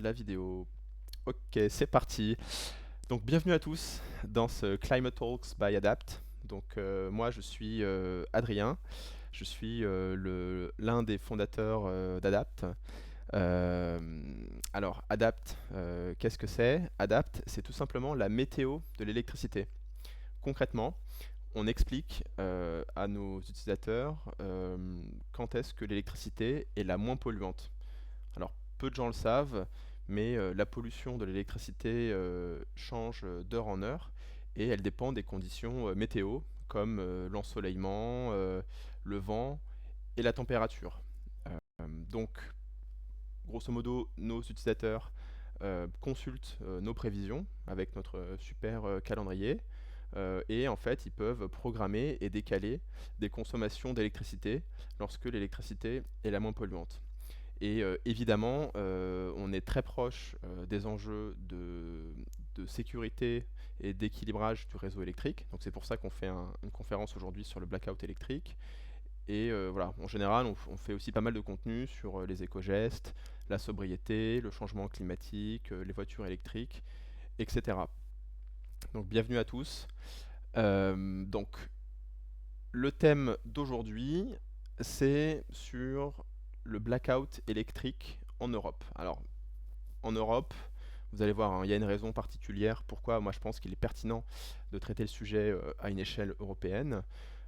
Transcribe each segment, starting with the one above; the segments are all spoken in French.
La vidéo. Ok, c'est parti. Donc bienvenue à tous dans ce Climate Talks by Adapt. Donc moi je suis Adrien, je suis l'un des fondateurs d'Adapt. Alors Adapt, qu'est-ce que c'est? Adapt, c'est tout simplement la météo de l'électricité. Concrètement, on explique à nos utilisateurs quand est-ce que l'électricité est la moins polluante. Alors, peu de gens le savent, mais la pollution de l'électricité change d'heure en heure et elle dépend des conditions météo, comme l'ensoleillement, le vent et la température. Donc, grosso modo, nos utilisateurs consultent nos prévisions avec notre super calendrier et en fait, ils peuvent programmer et décaler des consommations d'électricité lorsque l'électricité est la moins polluante. Et évidemment, on est très proche des enjeux de sécurité et d'équilibrage du réseau électrique. Donc c'est pour ça qu'on fait une conférence aujourd'hui sur le blackout électrique. Et voilà, en général, on fait aussi pas mal de contenu sur les éco-gestes, la sobriété, le changement climatique, les voitures électriques, etc. Donc bienvenue à tous. Donc le thème d'aujourd'hui, c'est sur le blackout électrique en Europe. Alors en Europe, vous allez voir, hein, il y a une raison particulière pourquoi moi je pense qu'il est pertinent de traiter le sujet à une échelle européenne.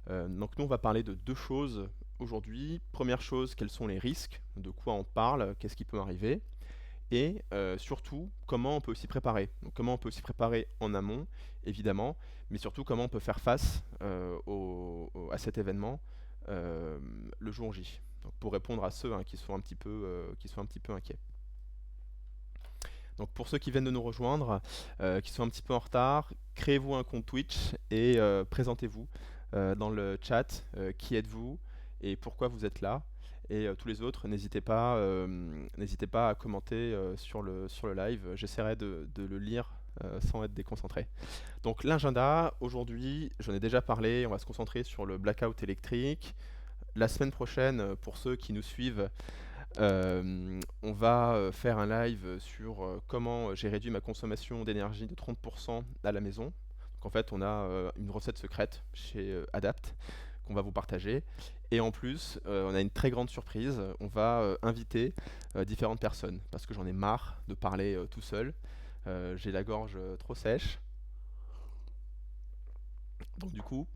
Donc nous on va parler de deux choses aujourd'hui. Première chose, quels sont les risques, de quoi on parle, qu'est-ce qui peut arriver, et surtout comment on peut s'y préparer. Donc, comment on peut s'y préparer en amont, évidemment, mais surtout comment on peut faire face à cet événement le jour J. Donc, pour répondre à ceux qui sont qui sont un petit peu inquiets. Donc pour ceux qui viennent de nous rejoindre, qui sont un petit peu en retard, créez-vous un compte Twitch et présentez-vous dans le chat. Qui êtes-vous et pourquoi vous êtes là? Et tous les autres, n'hésitez pas à commenter sur le live. J'essaierai de le lire sans être déconcentré. Donc l'agenda, aujourd'hui, j'en ai déjà parlé, on va se concentrer sur le blackout électrique. La semaine prochaine, pour ceux qui nous suivent, on va faire un live sur comment j'ai réduit ma consommation d'énergie de 30% à la maison. Donc en fait, on a une recette secrète chez Adapt qu'on va vous partager. Et en plus, on a une très grande surprise. On va inviter différentes personnes parce que j'en ai marre de parler tout seul. J'ai la gorge trop sèche. Donc du coup,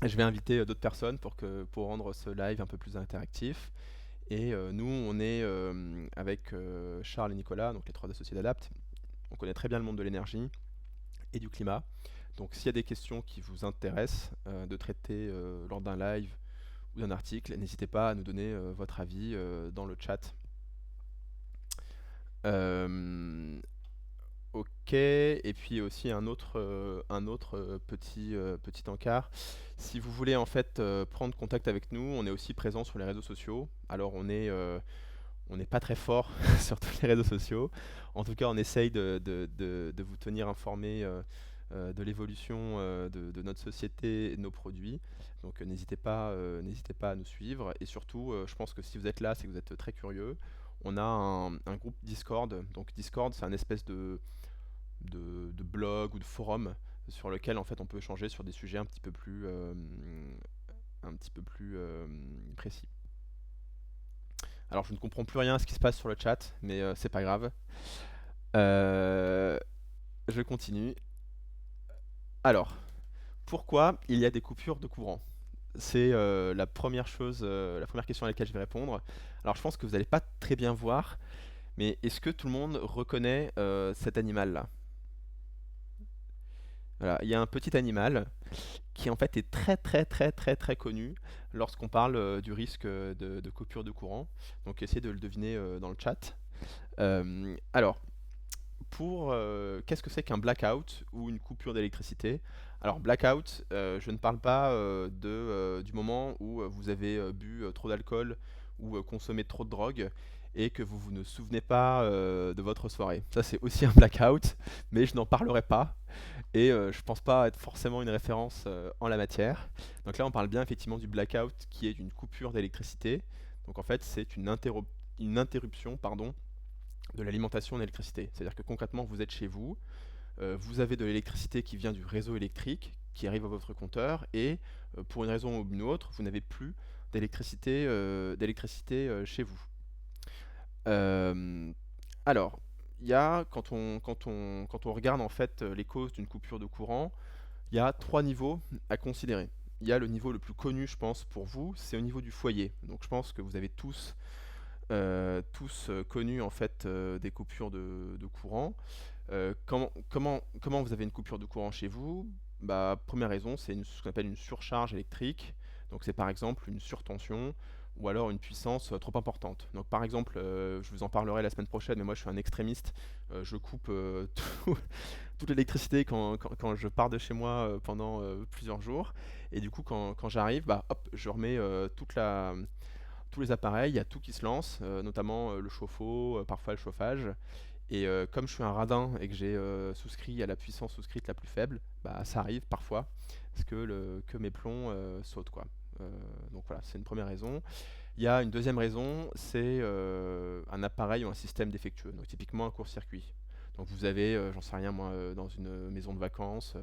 je vais inviter d'autres personnes pour rendre ce live un peu plus interactif. Et nous, on est avec Charles et Nicolas, donc les trois associés d'Adapt. On connaît très bien le monde de l'énergie et du climat. Donc s'il y a des questions qui vous intéressent de traiter lors d'un live ou d'un article, n'hésitez pas à nous donner votre avis dans le chat. Euh, ok, et puis aussi un autre petit encart. Si vous voulez en fait prendre contact avec nous, on est aussi présent sur les réseaux sociaux. Alors on n'est pas très fort sur tous les réseaux sociaux. En tout cas, on essaye de vous tenir informé de l'évolution de notre société et de nos produits. Donc n'hésitez pas à nous suivre. Et surtout, je pense que si vous êtes là, c'est que vous êtes très curieux. On a un groupe Discord. Donc Discord, c'est un espèce de blog ou de forum sur lequel en fait on peut échanger sur des sujets un petit peu plus précis. Alors je ne comprends plus rien à ce qui se passe sur le chat, mais c'est pas grave. Euh, je continue. Alors, pourquoi il y a des coupures de courant? C'est la première question à laquelle je vais répondre. Alors je pense que vous n'allez pas très bien voir, mais est-ce que tout le monde reconnaît cet animal-là? Voilà, il y a un petit animal qui en fait est très très très très très connu lorsqu'on parle du risque de coupure de courant. Donc essayez de le deviner dans le chat. Alors, qu'est-ce que c'est qu'un blackout ou une coupure d'électricité? Alors blackout, je ne parle pas du moment où vous avez bu trop d'alcool ou consommé trop de drogue et que vous ne souvenez pas de votre soirée. Ça c'est aussi un blackout, mais je n'en parlerai pas et je pense pas être forcément une référence en la matière. Donc là on parle bien effectivement du blackout qui est une coupure d'électricité. Donc en fait c'est une interruption pardon, de l'alimentation en électricité. C'est-à-dire que concrètement, vous êtes chez vous, vous avez de l'électricité qui vient du réseau électrique, qui arrive à votre compteur, et pour une raison ou une autre, vous n'avez plus d'électricité chez vous. Euh, alors, il y a, quand on regarde en fait les causes d'une coupure de courant, il y a trois niveaux à considérer. Il y a le niveau le plus connu, je pense, pour vous, c'est au niveau du foyer. Donc je pense que vous avez tous connu en fait des coupures de courant. Comment vous avez une coupure de courant chez vous? Bah, première raison, c'est ce qu'on appelle une surcharge électrique. Donc c'est par exemple une surtension ou alors une puissance trop importante. Donc par exemple, je vous en parlerai la semaine prochaine, mais moi je suis un extrémiste. Je coupe toute l'électricité quand je pars de chez moi pendant plusieurs jours. Et du coup, quand j'arrive, bah, hop, je remets tous les appareils, il y a tout qui se lance, notamment le chauffe-eau, parfois le chauffage. Et comme je suis un radin et que j'ai souscrit à la puissance souscrite la plus faible, bah, ça arrive parfois que mes plombs sautent, quoi. Donc voilà, c'est une première raison. Il y a une deuxième raison, c'est un appareil ou un système défectueux, donc typiquement un court-circuit. Donc vous avez, j'en sais rien moi, dans une maison de vacances,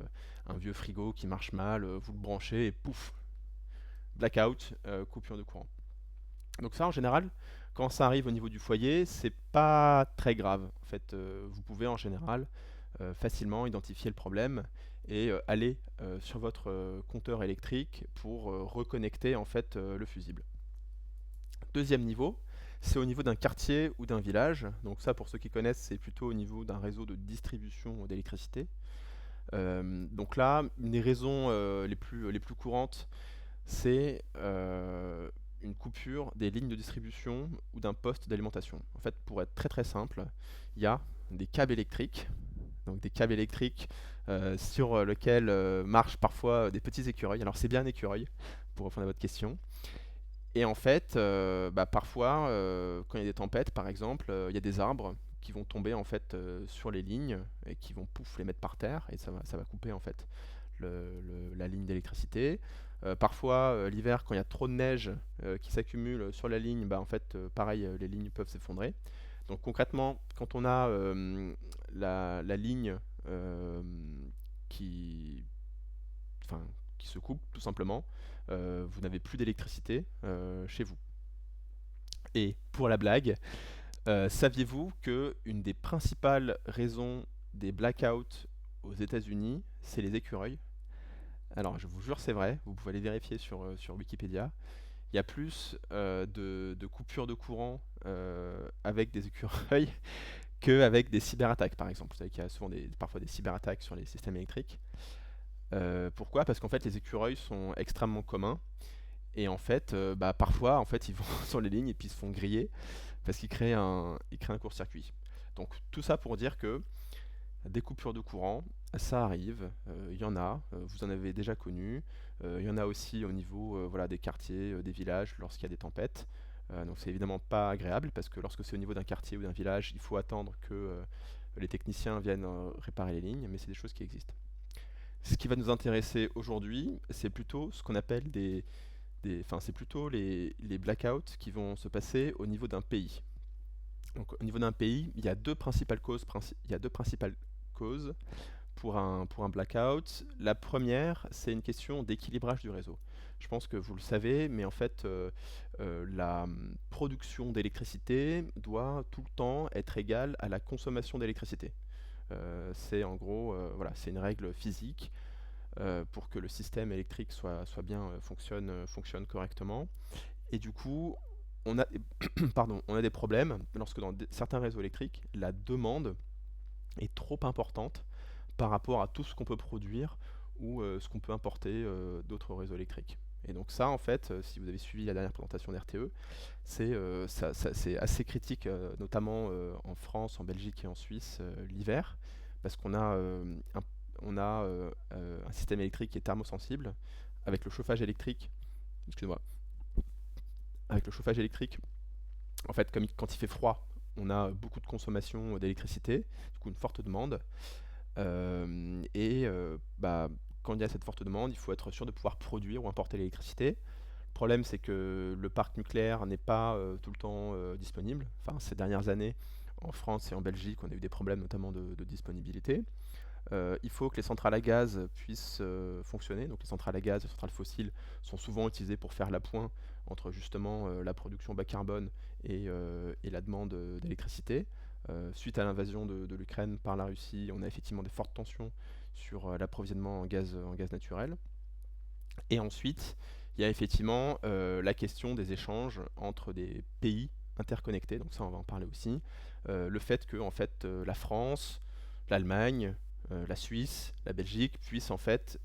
un vieux frigo qui marche mal, vous le branchez et pouf, blackout, coupure de courant. Donc ça, en général, quand ça arrive au niveau du foyer, c'est pas très grave. En fait, vous pouvez en général facilement identifier le problème et aller sur votre compteur électrique pour reconnecter en fait le fusible. Deuxième niveau, c'est au niveau d'un quartier ou d'un village. Donc ça, pour ceux qui connaissent, c'est plutôt au niveau d'un réseau de distribution d'électricité. Donc là, une des raisons les plus courantes, c'est une coupure des lignes de distribution ou d'un poste d'alimentation. En fait, pour être très très simple, il y a des câbles électriques, donc des câbles électriques sur lesquels marchent parfois des petits écureuils. Alors c'est bien un écureuil, pour répondre à votre question. Et en fait, bah, parfois, quand il y a des tempêtes, par exemple, il y a des arbres qui vont tomber en fait sur les lignes et qui vont pouf les mettre par terre et ça va couper en fait la ligne d'électricité. Parfois, l'hiver, quand il y a trop de neige qui s'accumule sur la ligne, bah, en fait, pareil, les lignes peuvent s'effondrer. Donc concrètement, quand on a la ligne euh, qui, enfin, qui se coupe, tout simplement, vous n'avez plus d'électricité chez vous. Et pour la blague, saviez-vous que une des principales raisons des blackouts aux États-Unis, c'est les écureuils? Alors, je vous jure, c'est vrai, vous pouvez aller vérifier sur Wikipédia. Il y a plus de coupures de courant avec des écureuils qu'avec des cyberattaques, par exemple. Vous savez qu'il y a parfois des cyberattaques sur les systèmes électriques. Pourquoi? Parce qu'en fait, les écureuils sont extrêmement communs. Et en fait, bah, parfois, en fait, ils vont sur les lignes et puis ils se font griller parce qu'ils créent un court-circuit. Donc, tout ça pour dire que des coupures de courant, ça arrive, il y en a, vous en avez déjà connu. Il y en a aussi au niveau voilà, des quartiers, des villages, lorsqu'il y a des tempêtes. Donc c'est évidemment pas agréable parce que lorsque c'est au niveau d'un quartier ou d'un village, il faut attendre que les techniciens viennent réparer les lignes, mais c'est des choses qui existent. Ce qui va nous intéresser aujourd'hui, c'est plutôt ce qu'on appelle enfin, c'est plutôt les blackouts qui vont se passer au niveau d'un pays. Donc, au niveau d'un pays, il y a deux principales causes pour un blackout. La première, c'est une question d'équilibrage du réseau. Je pense que vous le savez, mais en fait, la production d'électricité doit tout le temps être égale à la consommation d'électricité. C'est en gros, voilà, c'est une règle physique pour que le système électrique soit bien, fonctionne correctement. Et du coup, on a, pardon, on a des problèmes lorsque dans certains réseaux électriques, la demande est trop importante par rapport à tout ce qu'on peut produire ou ce qu'on peut importer d'autres réseaux électriques. Et donc ça, en fait, si vous avez suivi la dernière présentation d'RTE, c'est assez critique, notamment en France, en Belgique et en Suisse, l'hiver, parce qu'on a un système électrique qui est thermosensible, avec le chauffage électrique, excusez-moi, avec le chauffage électrique, en fait, quand il fait froid, on a beaucoup de consommation d'électricité, du coup une forte demande. Bah, quand il y a cette forte demande, il faut être sûr de pouvoir produire ou importer l'électricité. Le problème, c'est que le parc nucléaire n'est pas tout le temps disponible. Enfin, ces dernières années, en France et en Belgique, on a eu des problèmes notamment de disponibilité. Il faut que les centrales à gaz puissent fonctionner. Donc les centrales à gaz, les centrales fossiles sont souvent utilisées pour faire l'appoint entre justement la production bas carbone et la demande d'électricité. Suite à l'invasion de l'Ukraine par la Russie, on a effectivement des fortes tensions sur l'approvisionnement en gaz naturel. Et ensuite, il y a effectivement la question des échanges entre des pays interconnectés, donc ça on va en parler aussi. Le fait que en fait, la France, l'Allemagne, la Suisse, la Belgique puissent en fait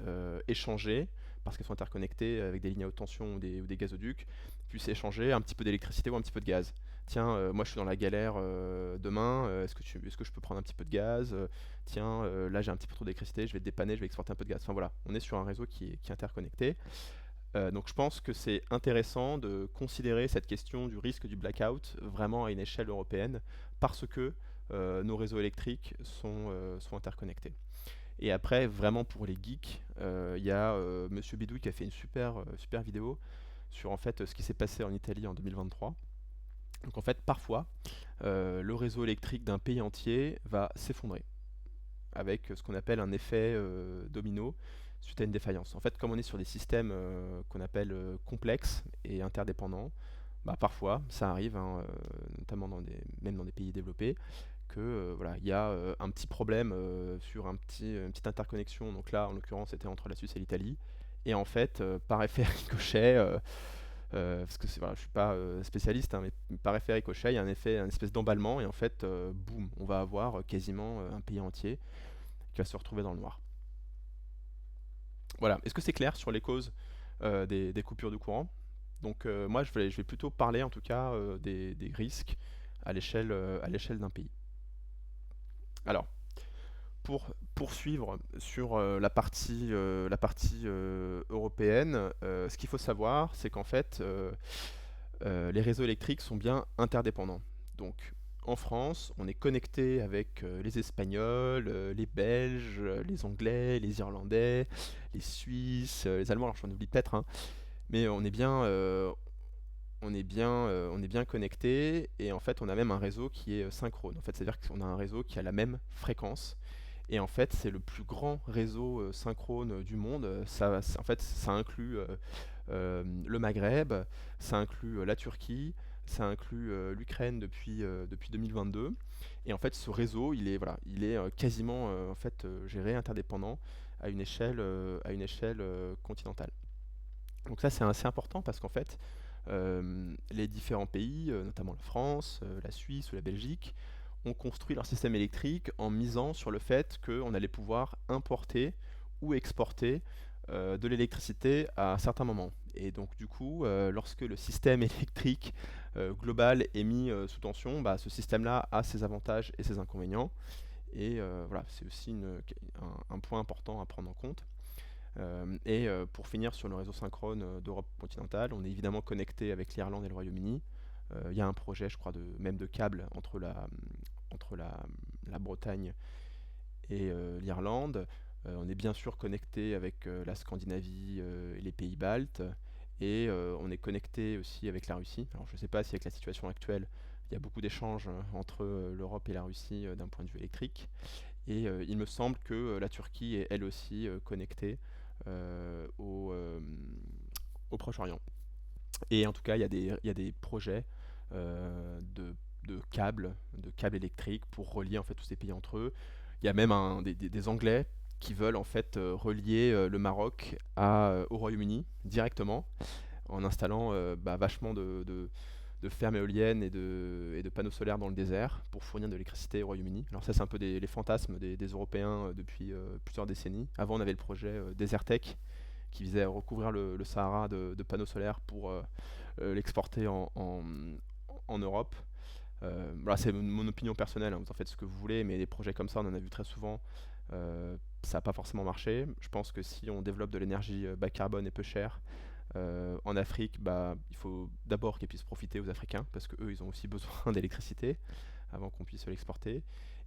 échanger, parce qu'elles sont interconnectées avec des lignes à haute tension ou des gazoducs, puissent échanger un petit peu d'électricité ou un petit peu de gaz. Tiens, moi je suis dans la galère demain, est-ce que je peux prendre un petit peu de gaz Tiens, là j'ai un petit peu trop d'électricité, je vais te dépanner, je vais exporter un peu de gaz. Enfin voilà, on est sur un réseau qui est interconnecté. Donc je pense que c'est intéressant de considérer cette question du risque du blackout vraiment à une échelle européenne parce que nos réseaux électriques sont interconnectés. Et après, vraiment pour les geeks, il y a Monsieur Bidouille qui a fait une super vidéo sur en fait ce qui s'est passé en Italie en 2023. Donc en fait, parfois, le réseau électrique d'un pays entier va s'effondrer avec ce qu'on appelle un effet domino suite à une défaillance. En fait, comme on est sur des systèmes qu'on appelle complexes et interdépendants, bah, parfois ça arrive, hein, notamment même dans des pays développés, que voilà, il y a un petit problème sur une petite interconnexion. Donc là, en l'occurrence, c'était entre la Suisse et l'Italie. Et en fait, par effet ricochet, parce que voilà, je suis pas spécialiste, hein, mais par effet ricochet, il y a une espèce d'emballement, et en fait, boum, on va avoir quasiment un pays entier qui va se retrouver dans le noir. Voilà. Est-ce que c'est clair sur les causes des coupures de courant? Donc moi, je vais plutôt parler en tout cas des risques à l'échelle d'un pays. Alors, pour poursuivre sur la partie européenne, ce qu'il faut savoir, c'est qu'en fait, les réseaux électriques sont bien interdépendants. Donc, en France, on est connecté avec les Espagnols, les Belges, les Anglais, les Irlandais, les Suisses, les Allemands, alors j'en oublie peut-être, hein, mais on est bien connecté, et en fait on a même un réseau qui est synchrone. En fait, c'est-à-dire qu'on a un réseau qui a la même fréquence, et en fait c'est le plus grand réseau synchrone du monde. En fait ça inclut le Maghreb, ça inclut la Turquie, ça inclut l'Ukraine depuis 2022. Et en fait ce réseau il est quasiment en fait géré interdépendant à une échelle continentale. Donc ça c'est assez important parce qu'en fait les différents pays, notamment la France, la Suisse ou la Belgique, ont construit leur système électrique en misant sur le fait qu'on allait pouvoir importer ou exporter de l'électricité à certains moments. Et donc du coup, lorsque le système électrique global est mis sous tension, bah, ce système-là a ses avantages et ses inconvénients. Et voilà, c'est aussi un point important à prendre en compte. Pour finir sur le réseau synchrone d'Europe continentale, on est évidemment connecté avec l'Irlande et le Royaume-Uni. Il y a un projet, je crois, même de câble entre la Bretagne et l'Irlande. On est bien sûr connecté avec la Scandinavie et les pays baltes. Et on est connecté aussi avec la Russie. Alors je ne sais pas si avec la situation actuelle, il y a beaucoup d'échanges entre l'Europe et la Russie d'un point de vue électrique. Et il me semble que la Turquie est elle aussi connectée euh, au, euh, au Proche-Orient. Et en tout cas, il y a des projets de câbles électriques pour relier en fait tous ces pays entre eux. Il y a même des Anglais qui veulent en fait relier le Maroc au Royaume-Uni directement en installant vachement de fermes éoliennes et de panneaux solaires dans le désert pour fournir de l'électricité au Royaume-Uni. Alors ça c'est un peu les fantasmes des Européens depuis plusieurs décennies. Avant on avait le projet Desertec qui visait à recouvrir le Sahara de panneaux solaires pour l'exporter en Europe. Voilà, c'est mon opinion personnelle, hein, vous en faites ce que vous voulez, mais des projets comme ça on en a vu très souvent. Ça n'a pas forcément marché. Je pense que si on développe de l'énergie bas carbone et peu chère, en Afrique, bah, il faut d'abord qu'ils puissent profiter aux Africains, parce qu'eux, ils ont aussi besoin d'électricité avant qu'on puisse l'exporter.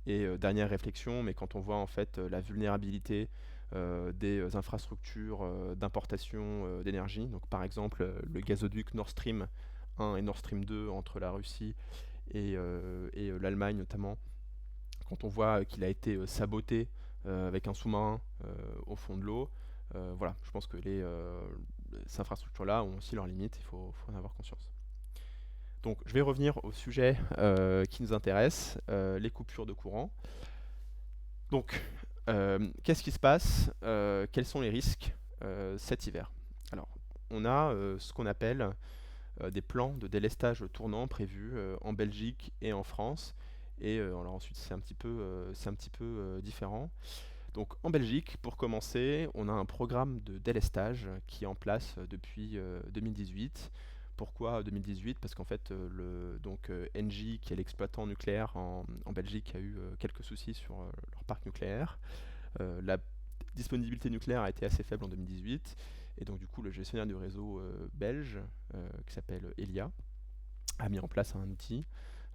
Et dernière réflexion, mais quand on voit en fait la vulnérabilité des infrastructures d'importation d'énergie, donc par exemple le gazoduc Nord Stream 1 et Nord Stream 2 entre la Russie et l'Allemagne notamment, quand on voit qu'il a été saboté avec un sous-marin au fond de l'eau. Voilà, je pense que ces infrastructures-là ont aussi leurs limites, faut en avoir conscience. Donc je vais revenir au sujet qui nous intéresse, les coupures de courant. Donc, qu'est-ce qui se passe? Quels sont les risques cet hiver? Alors, on a ce qu'on appelle des plans de délestage tournant prévus en Belgique et en France. Et alors ensuite, c'est un petit peu différent. Donc, en Belgique, pour commencer, on a un programme de délestage qui est en place depuis 2018. Pourquoi 2018? Parce qu'en fait, Engie, qui est l'exploitant nucléaire en Belgique, a eu quelques soucis sur leur parc nucléaire. La disponibilité nucléaire a été assez faible en 2018, et donc du coup le gestionnaire du réseau belge, qui s'appelle Elia, a mis en place un outil.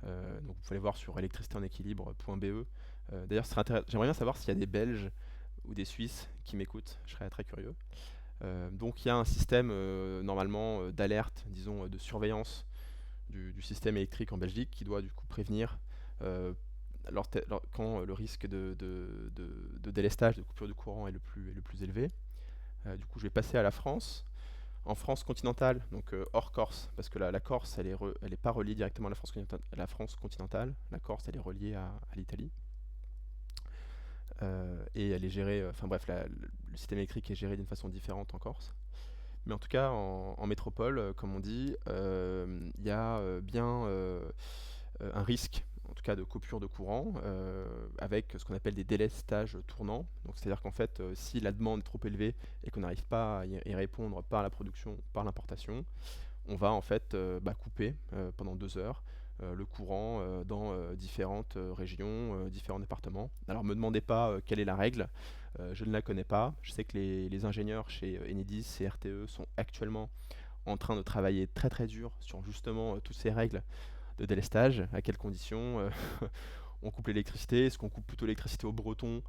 Donc vous pouvez aller voir sur électricitéenéquilibre.be. D'ailleurs, j'aimerais bien savoir s'il y a des Belges ou des Suisses qui m'écoutent, je serais très curieux. Donc il y a un système normalement d'alerte, disons de surveillance du système électrique en Belgique qui doit du coup prévenir quand le risque de délestage, de coupure de courant est le plus élevé. Du coup, je vais passer à la France. En France continentale, donc hors Corse, parce que la Corse, elle est pas reliée directement à la France continentale. La Corse, elle est reliée à l'Italie. Et elle est gérée, enfin bref, le système électrique est géré d'une façon différente en Corse. Mais en tout cas, en métropole, comme on dit, il y a bien un risque, en tout cas de coupure de courant, avec ce qu'on appelle des délestages tournants. Donc, c'est-à-dire qu'en fait, si la demande est trop élevée et qu'on n'arrive pas à y répondre par la production, par l'importation, on va en fait couper pendant 2 heures le courant dans différentes régions, différents départements. Alors, me demandez pas quelle est la règle, je ne la connais pas. Je sais que les ingénieurs chez Enedis et RTE sont actuellement en train de travailler très très dur sur justement toutes ces règles de délestage, à quelles conditions on coupe l'électricité, est-ce qu'on coupe plutôt l'électricité aux Bretons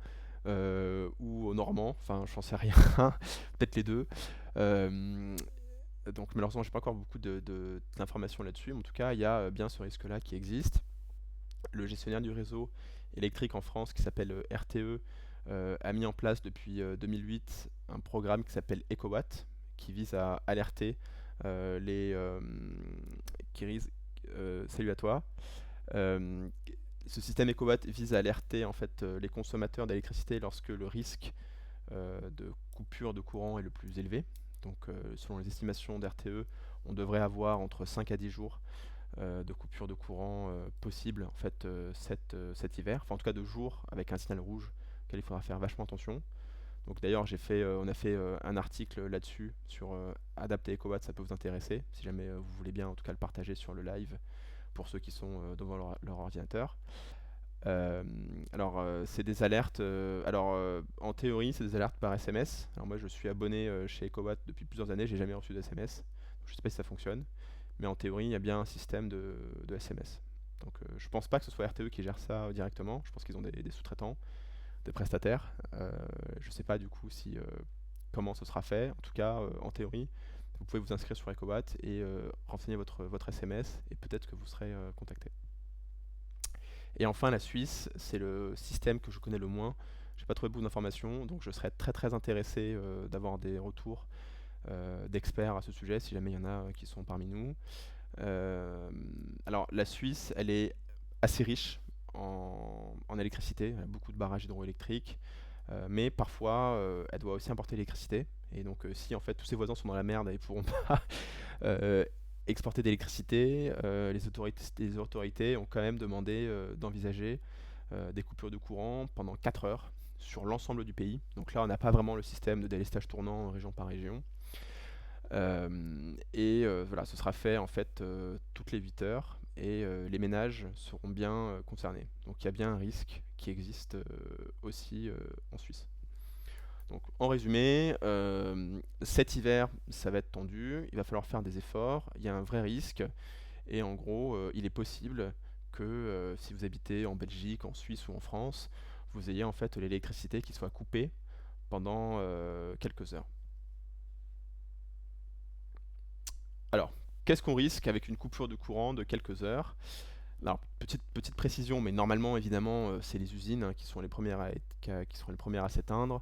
ou aux Normands, enfin j'en sais rien, peut-être les deux. Euh, donc malheureusement j'ai pas encore beaucoup d'informations là-dessus, mais en tout cas il y a bien ce risque-là qui existe. Le gestionnaire du réseau électrique en France qui s'appelle RTE a mis en place depuis 2008 un programme qui s'appelle EcoWatt qui vise à alerter les qui risent salut à toi. Euh, Ce système EcoWatt vise à alerter en fait les consommateurs d'électricité lorsque le risque de coupure de courant est le plus élevé. Donc selon les estimations d'RTE, on devrait avoir entre 5 à 10 jours de coupure de courant possible en fait cet hiver. Enfin en tout cas de jours avec un signal rouge auquel il faudra faire vachement attention. Donc d'ailleurs on a fait un article là-dessus sur adapter EcoWatt, ça peut vous intéresser si jamais vous voulez bien en tout cas le partager sur le live pour ceux qui sont devant leur ordinateur. C'est des alertes. En théorie, c'est des alertes par SMS. Alors, moi, je suis abonné chez EcoWatt depuis plusieurs années, j'ai jamais reçu d'SMS. Je ne sais pas si ça fonctionne, mais en théorie, il y a bien un système de SMS. Donc, je pense pas que ce soit RTE qui gère ça directement. Je pense qu'ils ont des sous-traitants, des prestataires. Je sais pas du coup si comment ce sera fait. En tout cas, en théorie, vous pouvez vous inscrire sur EcoWatt et renseigner votre SMS et peut-être que vous serez contacté. Et enfin, la Suisse, c'est le système que je connais le moins. J'ai pas trouvé beaucoup d'informations, donc je serais très très intéressé d'avoir des retours d'experts à ce sujet, si jamais il y en a qui sont parmi nous. Alors, la Suisse, elle est assez riche en électricité, elle a beaucoup de barrages hydroélectriques, mais parfois elle doit aussi importer l'électricité. Et donc, si en fait tous ses voisins sont dans la merde et ne pourront pas euh, exporter d'électricité, les autorités ont quand même demandé d'envisager des coupures de courant pendant 4 heures sur l'ensemble du pays. Donc là, on n'a pas vraiment le système de délestage tournant région par région. Voilà, ce sera fait en fait toutes les 8 heures et les ménages seront bien concernés. Donc il y a bien un risque qui existe aussi en Suisse. Donc en résumé, cet hiver, ça va être tendu, il va falloir faire des efforts, il y a un vrai risque et en gros, il est possible que si vous habitez en Belgique, en Suisse ou en France, vous ayez en fait l'électricité qui soit coupée pendant quelques heures. Alors, qu'est-ce qu'on risque avec une coupure de courant de quelques heures? Alors, petite précision, mais normalement, évidemment, c'est les usines hein, qui sont les premières qui seront les premières à s'éteindre.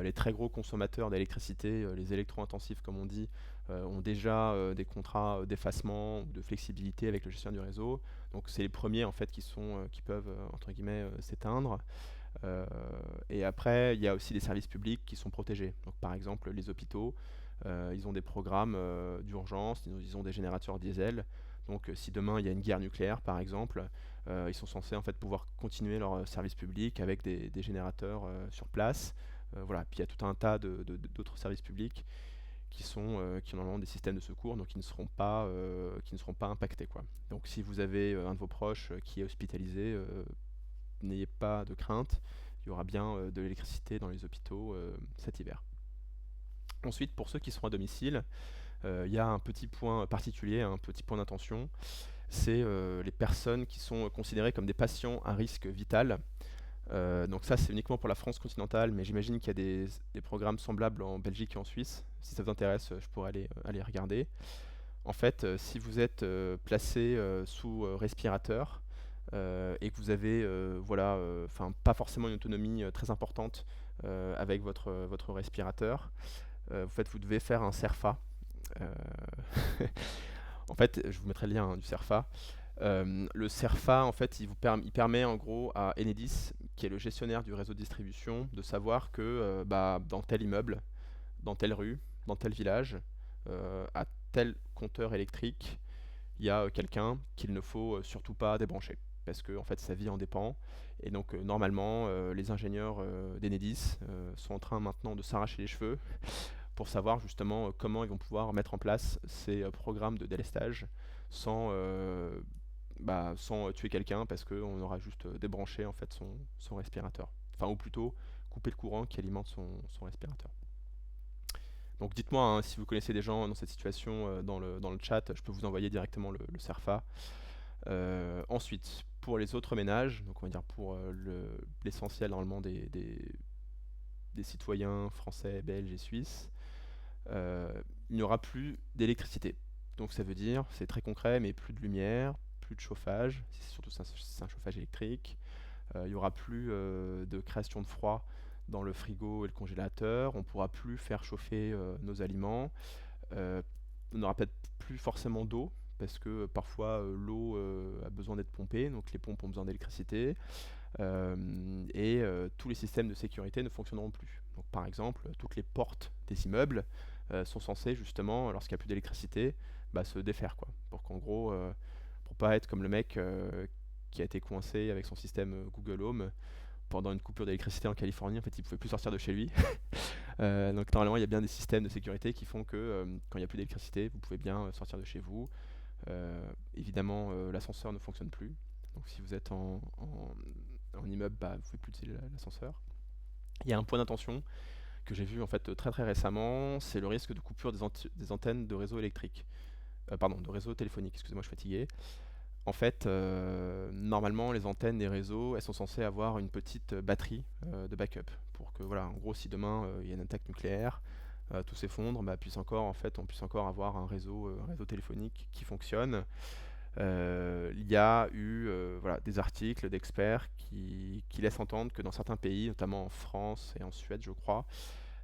Les très gros consommateurs d'électricité, les électro-intensifs comme on dit, ont déjà des contrats d'effacement ou de flexibilité avec le gestionnaire du réseau. Donc c'est les premiers en fait qui peuvent entre guillemets s'éteindre. Euh, et après, il y a aussi les services publics qui sont protégés. Donc par exemple, les hôpitaux, ils ont des programmes d'urgence, ils ont des générateurs diesel. Donc si demain il y a une guerre nucléaire par exemple, ils sont censés en fait pouvoir continuer leur service public avec des générateurs sur place. Voilà. Puis il y a tout un tas d'autres services publics qui ont normalement des systèmes de secours, donc qui ne seront pas impactés, quoi. Donc si vous avez un de vos proches qui est hospitalisé, n'ayez pas de crainte, il y aura bien de l'électricité dans les hôpitaux cet hiver. Ensuite, pour ceux qui seront à domicile, il y a un petit point particulier, un petit point d'attention, c'est les personnes qui sont considérées comme des patients à risque vital. Donc ça, c'est uniquement pour la France continentale, mais j'imagine qu'il y a des programmes semblables en Belgique et en Suisse. Si ça vous intéresse, je pourrais aller regarder. En fait, si vous êtes placé sous respirateur et que vous avez, voilà, enfin, pas forcément une autonomie très importante avec votre respirateur, en fait, vous devez faire un CERFA. Euh, En fait, je vous mettrai le lien hein, du CERFA. Le CERFA, en fait, il permet en gros à Enedis, qui est le gestionnaire du réseau de distribution, de savoir que bah, dans tel immeuble, dans telle rue, dans tel village, à tel compteur électrique, il y a quelqu'un qu'il ne faut surtout pas débrancher. Parce que en fait, sa vie en dépend. Et donc, normalement, les ingénieurs d'Enedis sont en train maintenant de s'arracher les cheveux pour savoir justement comment ils vont pouvoir mettre en place ces programmes de délestage sans, sans tuer quelqu'un parce qu'on aura juste débranché en fait son respirateur. Enfin, ou plutôt couper le courant qui alimente son respirateur. Donc dites-moi hein, si vous connaissez des gens dans cette situation dans le chat, je peux vous envoyer directement le CERFA. Ensuite, pour les autres ménages, donc on va dire pour l'essentiel normalement des citoyens français, belges et suisses, euh, il n'y aura plus d'électricité. Donc ça veut dire, c'est très concret, mais plus de lumière, plus de chauffage, surtout c'est un chauffage électrique. Il n'y aura plus de création de froid dans le frigo et le congélateur. On ne pourra plus faire chauffer nos aliments. Euh, on n'aura peut-être plus forcément d'eau, parce que parfois l'eau a besoin d'être pompée, donc les pompes ont besoin d'électricité. Tous les systèmes de sécurité ne fonctionneront plus. Donc, par exemple, toutes les portes des immeubles sont censées justement, lorsqu'il n'y a plus d'électricité, bah, se défaire, quoi. Pour qu'en gros, pour pas être comme le mec qui a été coincé avec son système Google Home pendant une coupure d'électricité en Californie, en fait, il pouvait plus sortir de chez lui. Donc normalement, il y a bien des systèmes de sécurité qui font que quand il n'y a plus d'électricité, vous pouvez bien sortir de chez vous. Évidemment, l'ascenseur ne fonctionne plus. Donc si vous êtes en immeuble, bah, vous ne pouvez plus utiliser l'ascenseur. Il y a un point d'attention que j'ai vu en fait très récemment, c'est le risque de coupure des antennes de réseau électrique. Pardon, de réseau téléphonique, excusez-moi, je suis fatigué. En fait, normalement, les antennes des réseaux, elles sont censées avoir une petite batterie de backup pour que, voilà, en gros, si demain il y a une attaque nucléaire, tout s'effondre, bah, on puisse encore avoir un réseau téléphonique qui fonctionne. Il y a eu voilà, des articles d'experts qui laissent entendre que dans certains pays, notamment en France et en Suède, je crois,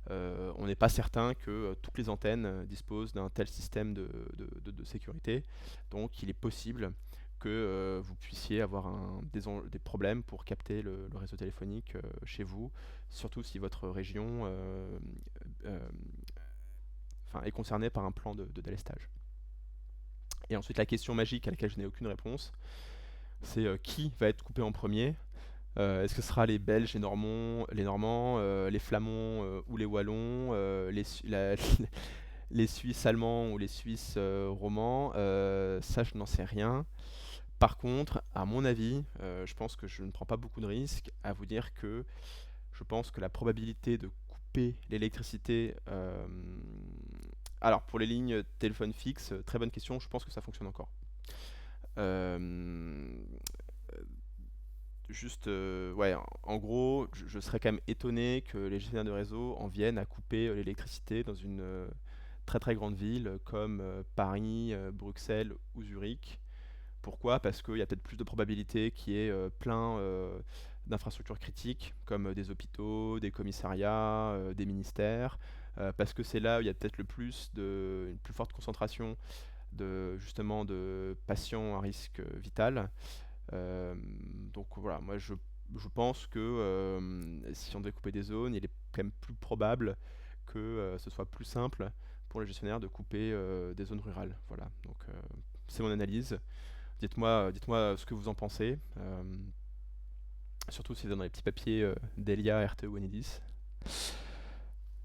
on n'est pas certain que toutes les antennes disposent d'un tel système de sécurité. Donc il est possible que vous puissiez avoir des problèmes pour capter le réseau téléphonique chez vous, surtout si votre région euh, est concernée par un plan de délestage. Et ensuite la question magique à laquelle je n'ai aucune réponse, c'est qui va être coupé en premier. Est-ce que ce sera les Belges, les Normands, les Flamands ou les Wallons, les Suisses allemands ou les Suisses romans? Ça, je n'en sais rien. Par contre, à mon avis, je pense que je ne prends pas beaucoup de risques à vous dire que je pense que la probabilité de couper l'électricité. Alors, pour les lignes téléphone fixe, très bonne question, je pense que ça fonctionne encore. Euh, Juste, ouais, en gros, je serais quand même étonné que les gestionnaires de réseau en viennent à couper l'électricité dans une très grande ville comme Paris, Bruxelles ou Zurich, Pourquoi? Parce qu'il y a peut-être plus de probabilité qu'il y ait plein d'infrastructures critiques, comme des hôpitaux, des commissariats, des ministères, parce que c'est là où il y a peut-être une plus forte concentration justement de patients à risque vital. Euh, donc voilà, moi je pense que si on devait couper des zones, il est quand même plus probable que ce soit plus simple pour les gestionnaires de couper des zones rurales. Voilà, donc c'est mon analyse. Dites-moi ce que vous en pensez, surtout si vous êtes dans les petits papiers d'Elia, RTE ou Enedis.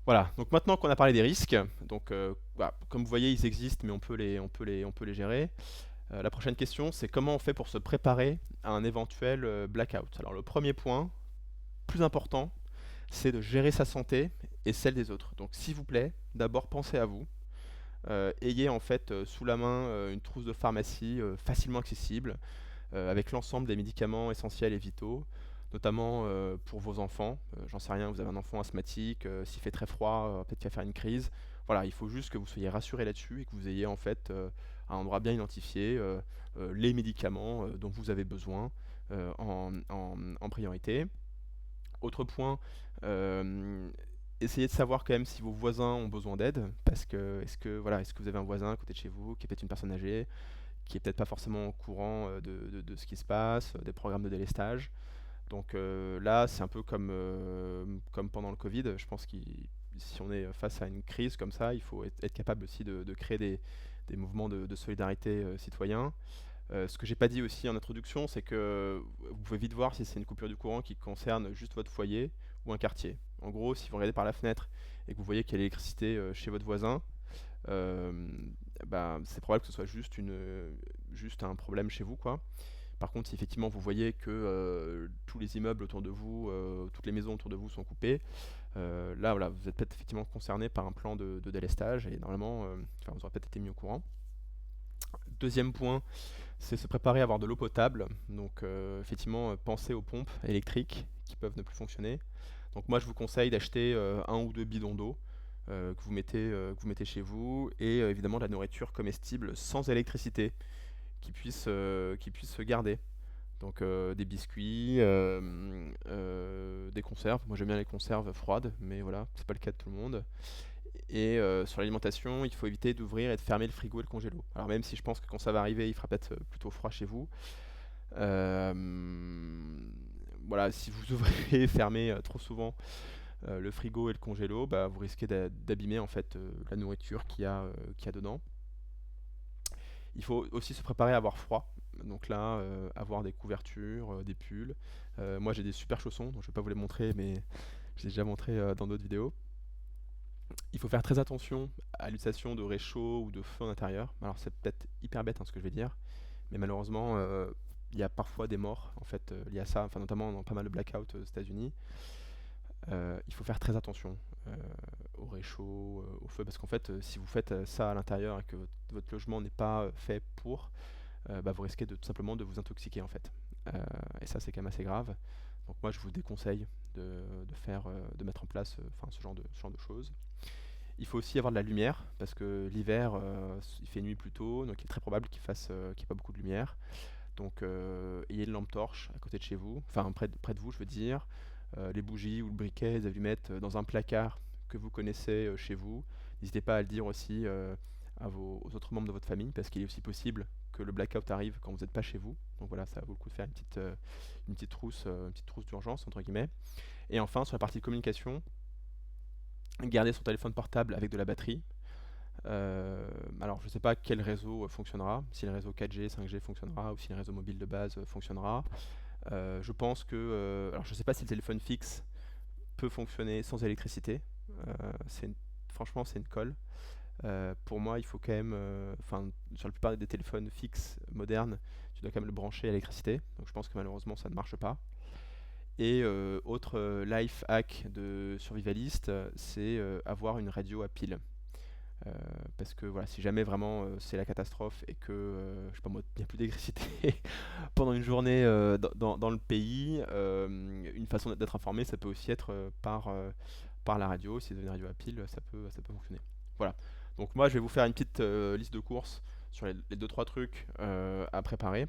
Voilà, donc maintenant qu'on a parlé des risques, donc voilà, comme vous voyez, ils existent, mais on peut les gérer. La prochaine question, c'est comment on fait pour se préparer à un éventuel blackout. Alors le premier point, plus important, c'est de gérer sa santé et celle des autres. Donc s'il vous plaît, d'abord pensez à vous. Ayez en fait sous la main une trousse de pharmacie facilement accessible, avec l'ensemble des médicaments essentiels et vitaux, notamment pour vos enfants. J'en sais rien, vous avez un enfant asthmatique, s'il fait très froid, peut-être qu'il va faire une crise. Voilà, il faut juste que vous soyez rassuré là-dessus et que vous ayez en fait un endroit bien identifié les médicaments dont vous avez besoin en priorité. Autre point, euh, essayez de savoir quand même si vos voisins ont besoin d'aide, parce que est-ce que vous avez un voisin à côté de chez vous qui est peut-être une personne âgée, qui est peut-être pas forcément au courant de ce qui se passe, des programmes de délestage. Donc là, c'est un peu comme pendant le Covid. Je pense que si on est face à une crise comme ça, il faut être capable aussi de créer des mouvements de solidarité citoyens. Ce que j'ai pas dit aussi en introduction, c'est que vous pouvez vite voir si c'est une coupure du courant qui concerne juste votre foyer ou un quartier. En gros, si vous regardez par la fenêtre et que vous voyez qu'il y a l'électricité chez votre voisin, euh, bah, c'est probable que ce soit juste un problème chez vous, quoi. Par contre, si effectivement vous voyez que tous les immeubles autour de vous, toutes les maisons autour de vous sont coupées, là voilà, vous êtes peut-être effectivement concerné par un plan de délestage et normalement, vous aurez peut-être été mis au courant. Deuxième point, c'est se préparer à avoir de l'eau potable. Donc effectivement, pensez aux pompes électriques qui peuvent ne plus fonctionner. Donc moi, je vous conseille d'acheter un ou deux bidons d'eau que vous mettez chez vous et évidemment de la nourriture comestible sans électricité qui puisse se garder. Donc des biscuits, des conserves. Moi j'aime bien les conserves froides, mais voilà, c'est pas le cas de tout le monde. Et sur l'alimentation, il faut éviter d'ouvrir et de fermer le frigo et le congélo. Alors même si je pense que quand ça va arriver, il fera peut-être plutôt froid chez vous. euh, voilà, si vous ouvrez et fermez trop souvent le frigo et le congélo, bah, vous risquez d'abîmer en fait la nourriture qu'il y a dedans. Il faut aussi se préparer à avoir froid. Donc là, avoir des couvertures, des pulls. Moi, j'ai des super chaussons, donc je ne vais pas vous les montrer, mais je les ai déjà montrés dans d'autres vidéos. Il faut faire très attention à l'utilisation de réchaud ou de feu en intérieur. Alors c'est peut-être hyper bête ce que je vais dire, mais malheureusement, il y a parfois des morts en fait liées à ça, enfin, notamment dans pas mal de blackouts aux États-Unis. Il faut faire très attention au réchaud, au feu, parce qu'en fait, si vous faites ça à l'intérieur et que votre logement n'est pas fait pour, bah, vous risquez tout simplement de vous intoxiquer en fait. Et ça, c'est quand même assez grave. Donc moi, je vous déconseille de mettre en place ce genre de choses. Il faut aussi avoir de la lumière, parce que l'hiver, il fait nuit plus tôt, donc il est très probable qu'il n'y ait pas beaucoup de lumière. Donc ayez une lampe torche à côté de chez vous, enfin près de vous, je veux dire. Les bougies ou le briquet, les allumettes dans un placard que vous connaissez chez vous. N'hésitez pas à le dire aussi aux autres membres de votre famille, parce qu'il est aussi possible que le blackout arrive quand vous n'êtes pas chez vous. Donc voilà, ça vaut le coup de faire une petite trousse d'urgence, entre guillemets. Et enfin, sur la partie communication, garder son téléphone portable avec de la batterie. Alors, je ne sais pas quel réseau fonctionnera, si le réseau 4G, 5G fonctionnera, ou si le réseau mobile de base fonctionnera. Je pense que, alors je ne sais pas si le téléphone fixe peut fonctionner sans électricité. Euh, c'est une- Franchement, c'est une colle. Pour moi, il faut quand même, enfin, sur la plupart des téléphones fixes modernes, tu dois quand même le brancher à l'électricité. Donc, je pense que malheureusement, ça ne marche pas. Et autre life hack de survivaliste, c'est avoir une radio à pile. Euh, Parce que voilà, si jamais vraiment c'est la catastrophe et que je sais pas moi, il n'y a plus d'électricité pendant une journée dans le pays, une façon d'être informé, ça peut aussi être par la radio. Si vous avez une radio à pile, ça peut fonctionner. Voilà. Donc moi, je vais vous faire une petite liste de courses sur les deux trois trucs à préparer.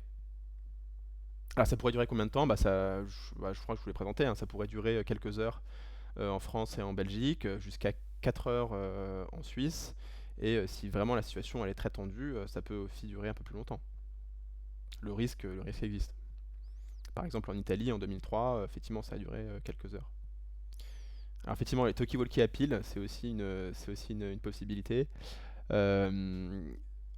Alors ça pourrait durer combien de temps? Je crois que je vous l'ai présenté, hein, ça pourrait durer quelques heures en France et en Belgique, jusqu'à 4 heures en Suisse. Et si vraiment la situation elle est très tendue, ça peut aussi durer un peu plus longtemps. Le risque existe. Par exemple en Italie en 2003, effectivement ça a duré quelques heures. Alors effectivement les talkie-walkie à pile, c'est aussi une possibilité. Euh,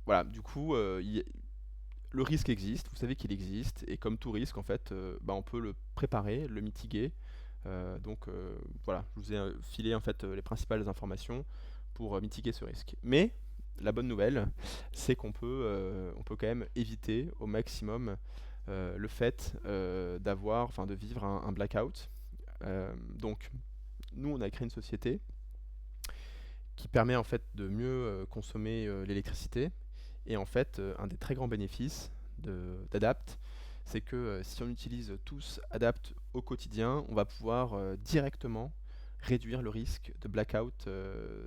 voilà, du coup, le risque existe, vous savez qu'il existe, et comme tout risque, en fait, on peut le préparer, le mitiguer. Voilà, je vous ai filé en fait les principales informations pour mitiguer ce risque. Mais la bonne nouvelle, c'est on peut quand même éviter au maximum le fait de vivre un blackout. Donc, nous, on a créé une société qui permet en fait de mieux consommer l'électricité. Et en fait, un des très grands bénéfices d'Adapt, c'est que si on utilise tous Adapt au quotidien, on va pouvoir directement réduire le risque de blackout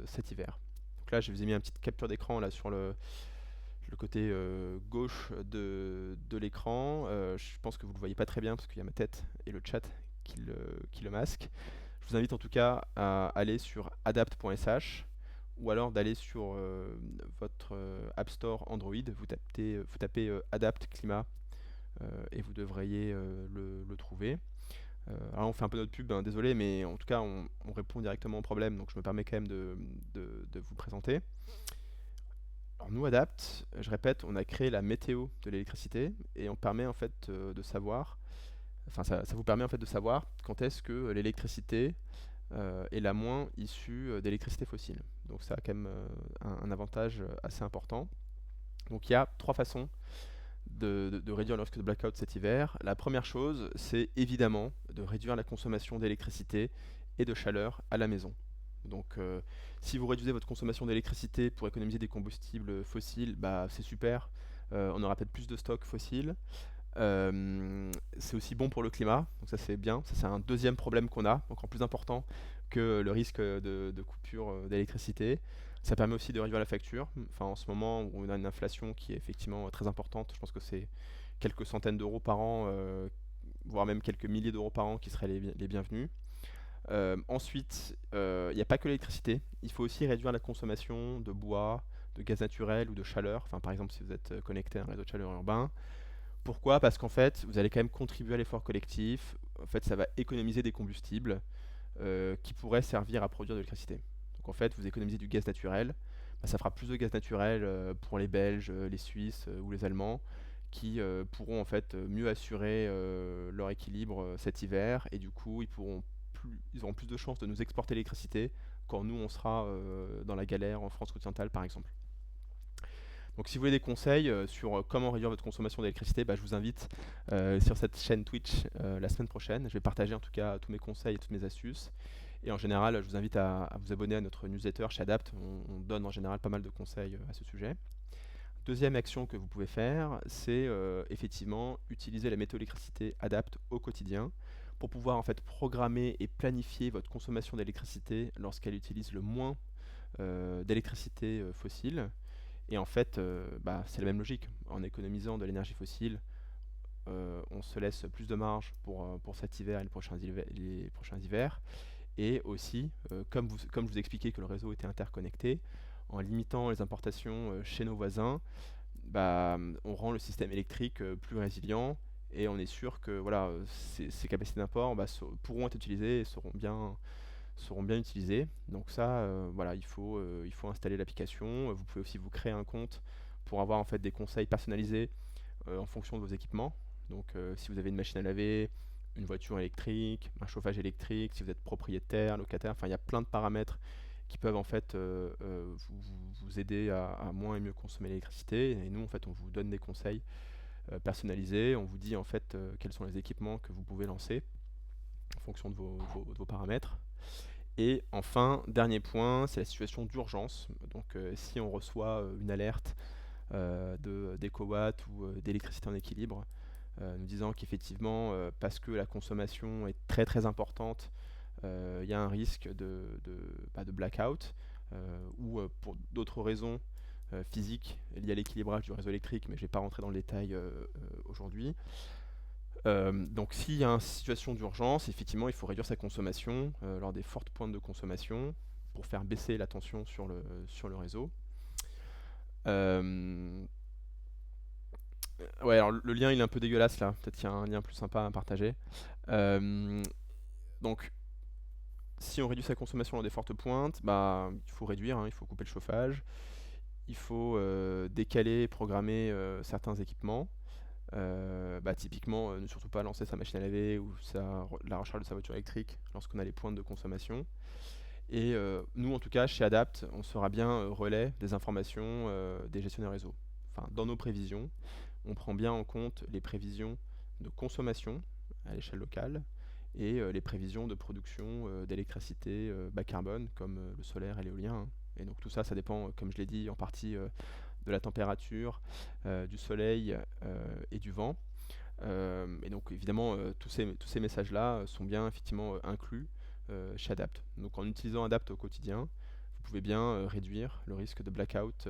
cet hiver. Donc là, je vous ai mis une petite capture d'écran là sur le côté gauche de l'écran. Je pense que vous ne le voyez pas très bien parce qu'il y a ma tête et le chat qui le masque. Je vous invite en tout cas à aller sur adapt.sh ou alors d'aller sur votre App Store Android, vous tapez Adapt Climat et vous devriez le trouver. Alors on fait un peu notre pub, hein, désolé, mais en tout cas on répond directement au problème, donc je me permets quand même de vous le présenter. Alors nous Adapt, je répète, on a créé la météo de l'électricité et on permet en fait de savoir, ça vous permet en fait de savoir quand est-ce que l'électricité est la moins issue d'électricité fossile. Donc ça a quand même un avantage assez important. Donc il y a trois façons de réduire le risque de blackout cet hiver. La première chose, c'est évidemment de réduire la consommation d'électricité et de chaleur à la maison. Donc si vous réduisez votre consommation d'électricité pour économiser des combustibles fossiles, c'est super. On aura peut-être plus de stocks fossiles. C'est aussi bon pour le climat, donc ça c'est bien. Ça c'est un deuxième problème qu'on a, encore plus important que le risque de coupure d'électricité. Ça permet aussi de réduire la facture. Enfin, en ce moment où on a une inflation qui est effectivement très importante, je pense que c'est quelques centaines d'euros par an, voire même quelques milliers d'euros par an qui seraient les bienvenus. Ensuite, il n'y a pas que l'électricité, il faut aussi réduire la consommation de bois, de gaz naturel ou de chaleur. Enfin, par exemple, si vous êtes connecté à un réseau de chaleur urbain. Pourquoi? Parce qu'en fait, vous allez quand même contribuer à l'effort collectif. En fait, ça va économiser des combustibles qui pourraient servir à produire de l'électricité. Donc en fait, vous économisez du gaz naturel. Ça fera plus de gaz naturel pour les Belges, les Suisses ou les Allemands qui pourront en fait mieux assurer leur équilibre cet hiver et du coup ils auront plus de chances de nous exporter l'électricité quand nous on sera dans la galère en France continentale par exemple. Donc si vous voulez des conseils sur comment réduire votre consommation d'électricité, je vous invite sur cette chaîne Twitch la semaine prochaine. Je vais partager en tout cas tous mes conseils et toutes mes astuces. Et en général, je vous invite à vous abonner à notre newsletter chez Adapt. On donne en général pas mal de conseils à ce sujet. Deuxième action que vous pouvez faire, c'est effectivement utiliser la météo-électricité Adapt au quotidien pour pouvoir en fait programmer et planifier votre consommation d'électricité lorsqu'elle utilise le moins d'électricité fossile. Et en fait, c'est la même logique. En économisant de l'énergie fossile, on se laisse plus de marge pour cet hiver et les prochains hivers. Et aussi, comme je vous expliquais que le réseau était interconnecté, en limitant les importations chez nos voisins, on rend le système électrique plus résilient et on est sûr que voilà, ces capacités d'import pourront être utilisées et seront bien utilisés. Donc ça, voilà, il faut installer l'application. Vous pouvez aussi vous créer un compte pour avoir en fait des conseils personnalisés en fonction de vos équipements. Donc si vous avez une machine à laver, une voiture électrique, un chauffage électrique, si vous êtes propriétaire, locataire, enfin il y a plein de paramètres qui peuvent en fait vous aider à moins et mieux consommer l'électricité. Et nous en fait on vous donne des conseils personnalisés, on vous dit en fait quels sont les équipements que vous pouvez lancer en fonction de vos paramètres. Et enfin, dernier point, c'est la situation d'urgence. Donc si on reçoit une alerte d'EcoWatt ou d'électricité en équilibre, nous disant qu'effectivement, parce que la consommation est très très importante, il y a un risque de blackout, ou pour d'autres raisons, physiques liées à l'équilibrage du réseau électrique, mais je ne vais pas rentrer dans le détail aujourd'hui. Donc s'il y a une situation d'urgence, effectivement, il faut réduire sa consommation lors des fortes pointes de consommation pour faire baisser la tension sur le réseau. Euh, ouais, alors le lien il est un peu dégueulasse là, peut-être qu'il y a un lien plus sympa à partager. Euh, donc si on réduit sa consommation lors des fortes pointes, bah, il faut réduire, hein, il faut couper le chauffage, il faut décaler, programmer certains équipements. Bah, typiquement, ne surtout pas lancer sa machine à laver ou la recharge de sa voiture électrique lorsqu'on a les pointes de consommation. Et nous, en tout cas, chez Adapt, on sera bien relais des informations des gestionnaires réseau. Enfin, dans nos prévisions, on prend bien en compte les prévisions de consommation à l'échelle locale et les prévisions de production d'électricité bas carbone comme le solaire et l'éolien, hein. Et donc tout ça, ça dépend, comme je l'ai dit, en partie de la température, du soleil et du vent. Et donc évidemment, tous ces messages-là sont bien effectivement inclus chez Adapt. Donc en utilisant Adapt au quotidien, vous pouvez bien réduire le risque de blackout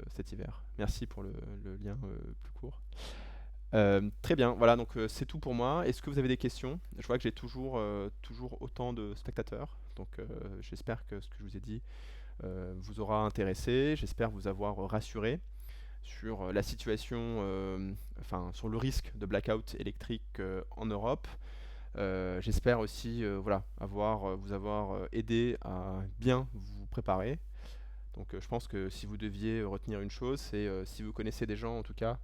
cet hiver. Merci pour le lien plus court. Très bien, voilà, donc c'est tout pour moi. Est-ce que vous avez des questions? Je vois que j'ai toujours autant de spectateurs, donc j'espère que ce que je vous ai dit vous aura intéressé, j'espère vous avoir rassuré sur la situation, enfin sur le risque de blackout électrique en Europe. J'espère aussi voilà, vous avoir aidé à bien vous préparer. Donc je pense que si vous deviez retenir une chose, c'est si vous connaissez des gens en tout cas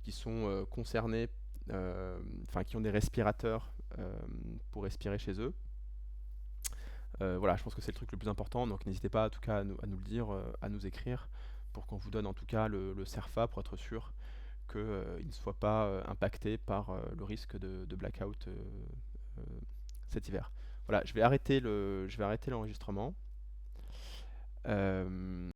qui sont concernés, enfin qui ont des respirateurs pour respirer chez eux. Voilà, je pense que c'est le truc le plus important, donc n'hésitez pas en tout cas à nous le dire, à nous écrire, pour qu'on vous donne en tout cas le CERFA pour être sûr qu'il ne soit pas impacté par le risque de blackout euh, cet hiver. Voilà, je vais arrêter l'enregistrement.